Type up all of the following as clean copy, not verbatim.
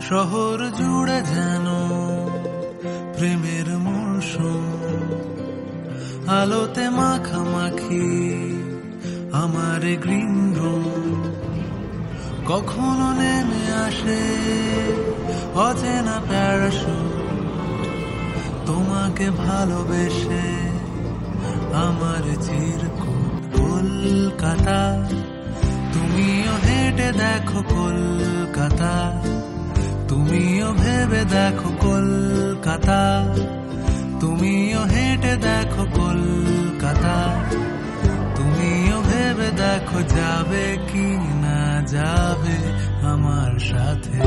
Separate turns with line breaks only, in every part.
শহর জুড়ে যেন প্রেমের মৌসুম, আলোতে মাখামাখি আমার গ্রিন রুম। কখনো নেমে আসে অচেনা প্যারাশুট, তোমাকে ভালোবেসে আমার চিরকুট। কলকাতা তুমিও হেঁটে দেখো কলকাতা, তুমিও ভেবে দেখো কলকাতা, তুমিও হেঁটে দেখো কলকাতা, তুমিও ভেবে দেখো যাবে কি না যাবে আমার সাথে।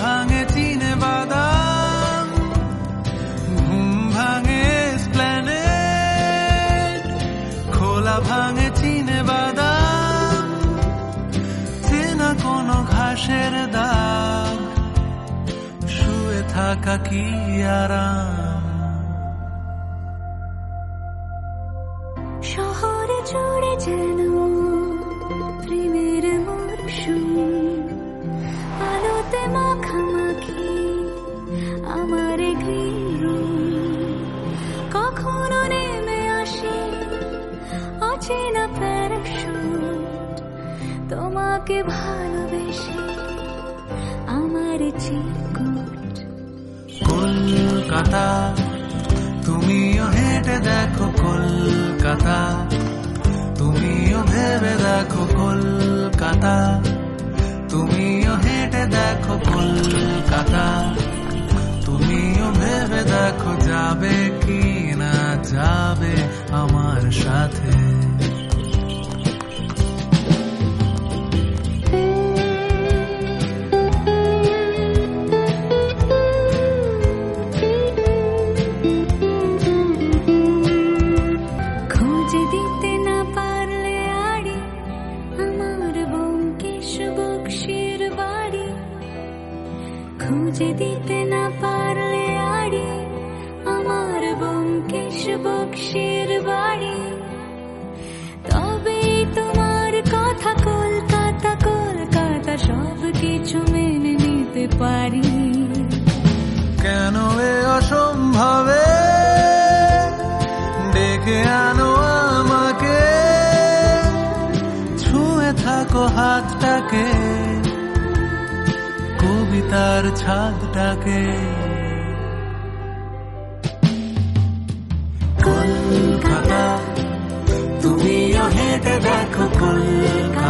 ভাঙে চিনে বাদাম, ঘুম ভাঙে এসপ্ল্যানেড, খোলা ভাঙে চিনে বাদাম, চেনা কোনো ঘাসের দাগ, শুয়ে থাকা কি আরাম।
শহরে জুড়ে যেন প্রেমের মরশুম, আলোতে মাখামাখি আমার গ্রিন রুম। কখনো নেমে আসে অচেনা প্যারাশুট, তোমাকে ভালোবেসে আমার চিরকুট।
কলকাতা তুমিও হেঁটে দেখো কলকাতা, তুমিও ভেবে দেখো কলকাতা, তুমিও হেঁটে দেখো কলকাতা, তুমিও ভেবে দেখো যাবে কি না যাবে আমার সাথে।
খুঁজে দিতে না পারলে আড়ি আমার ব্যোমকেশ বক্সির বাড়ি, খুঁজে দিতে না পারলে আড়ি আমার ব্যোমকেশ বক্সির বাড়ি। তবে তোমার কথা কলকাতা কলকাতা সব কিছু মেনে নিতে পারি।
কেন এ অসম্ভবে ডেকে আনো আমাকে, ছুঁয়ে থাকো হাতটাকে, কবিতার ছাদটাকে। কলকাতা তুমিও হেঁটে দেখো কলকাতা,